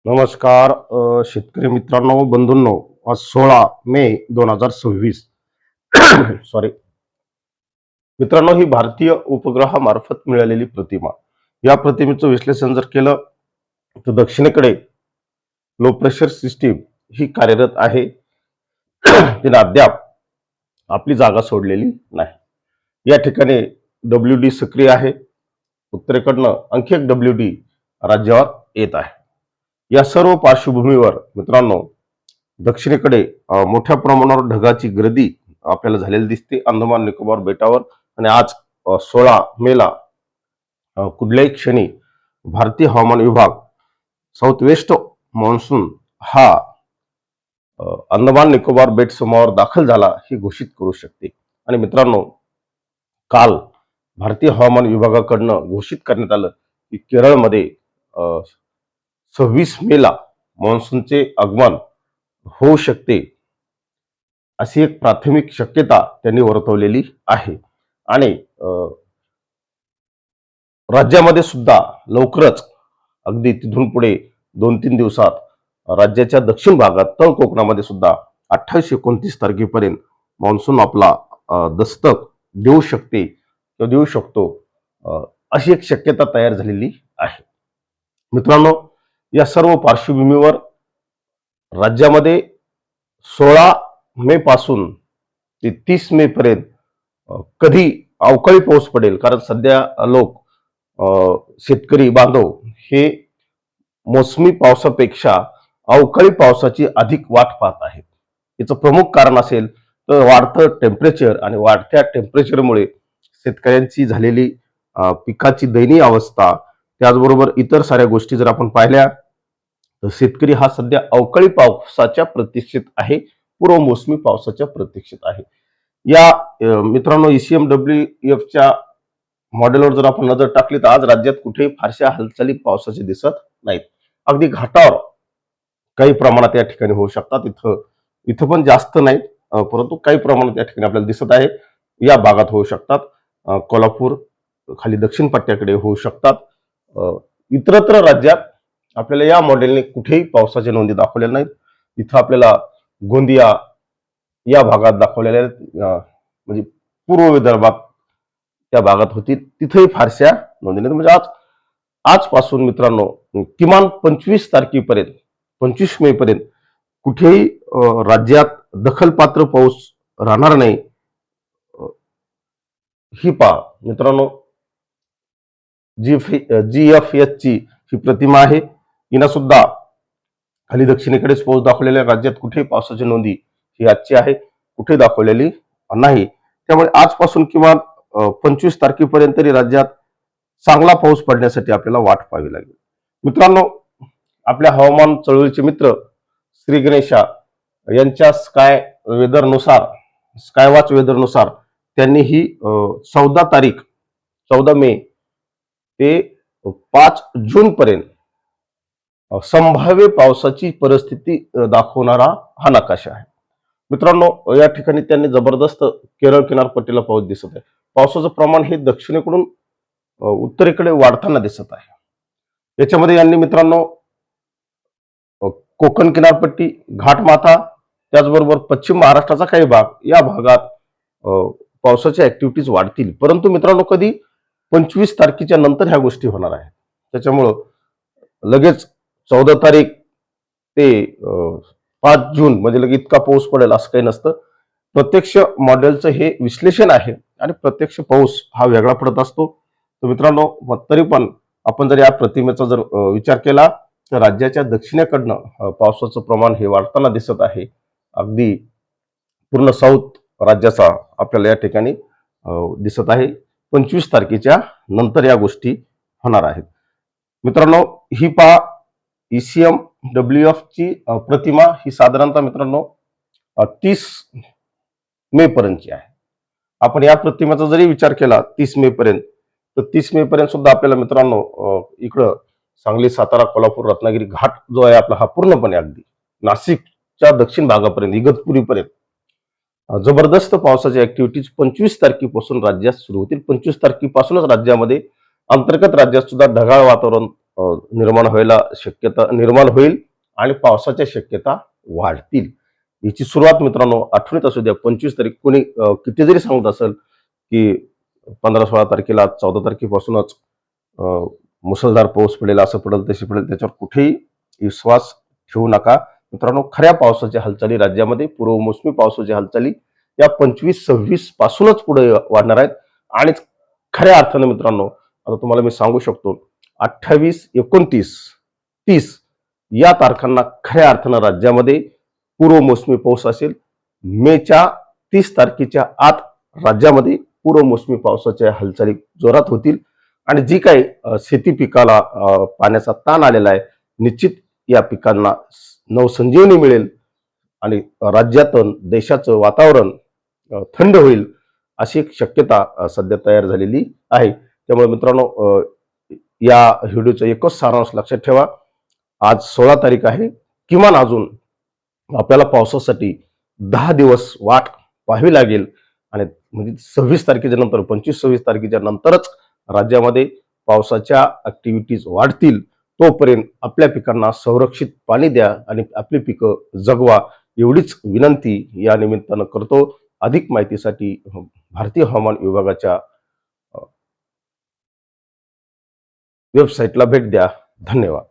नमस्कार शेतकरी मित्रांनो, बंधूंनो. आज 16 मे 2026. सॉरी मित्रांनो, ही भारतीय उपग्रहामार्फत मिळालेली प्रतिमा. या प्रतिमेचं विश्लेषण जर केलं तर दक्षिणेकडे लो प्रेशर सिस्टीम ही कार्यरत आहे. तिने अद्याप आपली जागा सोडलेली नाही. या ठिकाणी WD सक्रिय आहे. उत्तरेकडनं आणखी एक WD राज्यावर येत आहे. या सर्व पार्श्वभूमीवर मित्रांनो, दक्षिणेकडे मोठ्या प्रमाणावर ढगाची गर्दी आपल्याला झालेली दिसते अंदमान निकोबार बेटावर. आणि आज 16 मे कुठल्याही क्षणी भारतीय हवामान विभाग साऊथ वेस्ट मान्सून हा अंदमान निकोबार बेट समूहावर दाखल झाला हे घोषित करू शकते. आणि मित्रांनो, काल भारतीय हवामान विभागाकडनं घोषित करण्यात आलं की केरळमध्ये 26 मे मान्सूनचे आगमन होऊ शकते, अशी एक प्राथमिक शक्यता त्यांनी वर्तवलेली आहे. आणि राज्यामध्ये सुद्धा लवकरच अगदी तिथून पुढे 2-3 दिवसात राज्याच्या दक्षिण भागात तळ कोकणामध्ये सुद्धा 28-29 तारखेपर्यंत मान्सून आपला दस्तक देऊ शकते किंवा देऊ शकतो, अशी एक शक्यता तयार झालेली आहे. मित्रांनो, या सर्व पार्श्वभूमीवर राज्यामध्ये 16 मे पासून ते 30 मे पर्यंत कधी अवकाळी पाऊस पडेल, कारण सध्या लोक शेतकरी बांधव हे मोसमी पावसापेक्षा अवकाळी पावसाची अधिक वाट पाहत आहेत. याचं प्रमुख कारण असेल तर वाढतं टेम्परेचर, आणि वाढत्या टेम्परेचरमुळे शेतकऱ्यांची झालेली पिकाची दयनीय अवस्था, त्याचबरोबर इतर साऱ्या गोष्टी जर आपण पाहिल्या तर शेतकरी हा सध्या अवकाळी पावसाच्या प्रतीक्षेत आहे, पूर्व मोसमी पावसाच्या प्रतीक्षेत आहे. या मित्रांनो, ECMWF मॉडेलवर जर आपण नजर टाकली तर आज राज्यात कुठेही फारशा हालचाली पावसाचे दिसत नाहीत. अगदी घाटावर काही प्रमाणात या ठिकाणी होऊ शकतात. इथं पण जास्त नाहीत, परंतु काही प्रमाणात या ठिकाणी आपल्याला दिसत आहे. या भागात होऊ शकतात. कोल्हापूर खाली दक्षिण पट्ट्याकडे होऊ शकतात. इतरत्र राज्यात आपल्याला या मॉडेलने कुठेही पावसाच्या नोंदी दाखवलेल्या नाहीत. इथं आपल्याला गोंदिया या भागात दाखवलेल्या आहेत, म्हणजे पूर्व विदर्भात त्या भागात होतील, तिथेही फारशा नोंदी नाहीत. म्हणजे आजपासून मित्रांनो, किमान 25 मे पर्यंत कुठेही राज्यात दखलपात्र पाऊस राहणार नाही. ही पहा मित्रांनो, GFS ची ही प्रतिमा आहे. हिनं सुद्धा खाली दक्षिणेकडेच पाऊस दाखवलेल्या राज्यात कुठेही पावसाची नोंदी ही आजची आहे, कुठे दाखवलेली नाही. त्यामुळे आजपासून किमान 25 तारखेपर्यंत तरी राज्यात चांगला पाऊस पडण्यासाठी आपल्याला वाट पाहावी लागेल. मित्रांनो, आपल्या हवामान चळवळीचे मित्र श्री गणेशा यांच्या स्कायवॉच वेदरनुसार त्यांनी ही 14 मे ते 5 जून पर्यंत संभाव्य पावसाची परिस्थिती दाखवणारा हा नकाशा आहे. मित्रांनो, या ठिकाणी त्यांनी जबरदस्त केरळ किनारपट्टीला पाऊस दिसत आहे. पावसाचं प्रमाण हे दक्षिणेकडून उत्तरेकडे वाढताना दिसत आहे. याच्यामध्ये यांनी मित्रांनो कोकण किनारपट्टी, घाटमाथा, त्याचबरोबर पश्चिम महाराष्ट्राचा काही भाग, या भागात पावसाच्या ऍक्टिव्हिटीज वाढतील. परंतु मित्रांनो, कधी 25 तारखेच्या नंतर ह्या गोष्टी होणार आहेत. त्याच्यामुळं लगेच 14 तारीख ते 5 जून म्हणजे लगेच इतका पाऊस पडेल असं काही नसतं. प्रत्यक्ष मॉडेलचं हे विश्लेषण आहे आणि प्रत्यक्ष पाऊस हा वेगळा पडत असतो. तर मित्रांनो, तरी पण आपण जर या प्रतिमेचा जर विचार केला तर राज्याच्या दक्षिणेकडनं पावसाचं प्रमाण हे वाढताना दिसत आहे. अगदी पूर्ण साऊथ राज्याचा आपल्याला या ठिकाणी दिसत आहे. 25 तारखेच्या नंतर या गोष्टी होणार आहेत. मित्रांनो, ही पहा ECMWF ची प्रतिमा ही साधारणतः मित्रांनो 30 मे पर्यंतची आहे. आपण या प्रतिमेचा जरी विचार केला 30 मे पर्यंत, तर 30 मे पर्यंत सुद्धा आपल्याला मित्रांनो इकडं सांगली, सातारा, कोल्हापूर, रत्नागिरी घाट जो आहे आपला, हा पूर्णपणे अगदी नाशिकच्या दक्षिण भागापर्यंत, इगतपुरीपर्यंत जबरदस्त पावसाच्या ऍक्टिव्हिटीज 25 तारखेपासून राज्यात सुरू होतील. 25 तारखेपासूनच राज्यामध्ये, अंतर्गत राज्यात सुद्धा ढगाळ वातावरण निर्माण निर्माण होईल आणि पावसाच्या शक्यता वाढतील. याची सुरुवात मित्रांनो आठवणीत असू द्या. 25 तारीख कोणी किती जरी सांगत असेल की 15-16 तारखेला 14 तारखेपासूनच मुसळधार पाऊस पडेल, असं पडेल तसे पडेल, त्याच्यावर कुठेही विश्वास ठेवू नका मित्रांनो. खऱ्या पावसाच्या हालचाली राज्यामध्ये पूर्वमोसमी पावसाच्या हालचाली या 25-26 पासूनच पुढे वाढणार आहेत. आणि खऱ्या अर्थानं मित्रांनो आता तुम्हाला मी सांगू शकतो 28, 29, 30 या तारखांना खऱ्या अर्थानं राज्यामध्ये पूर्वमोसमी पाऊस असेल. मेच्या 30 तारखेच्या आत राज्यामध्ये पूर्वमोसमी पावसाच्या हालचाली जोरात होतील आणि जी काही शेती पिकाला पाण्याचा ताण आलेला आहे, निश्चित या पिकांना नवसंजीवनी मिळेल आणि राज्यातून देशाचं वातावरण थंड होईल अशी एक शक्यता सध्या तयार झालेली आहे. त्यामुळे मित्रांनो या व्हिडिओचा एकच सारांश लक्षात ठेवा. आज 16 तारीख आहे. किमान अजून आपल्याला पावसासाठी 10 दिवस वाट पाहावी लागेल आणि म्हणजे 26 तारखेच्या नंतर 25-26 तारखेच्या नंतरच राज्यामध्ये पावसाच्या ऍक्टिव्हिटीज वाढतील. तोपर्यंत आपल्या पिकांना संरक्षित पाणी द्या आणि आपली पिकं जगवा एवढीच विनंती या निमित्तानं करतो. अधिक माहितीसाठी भारतीय हवामान विभागाच्या वेबसाईटला भेट द्या. धन्यवाद.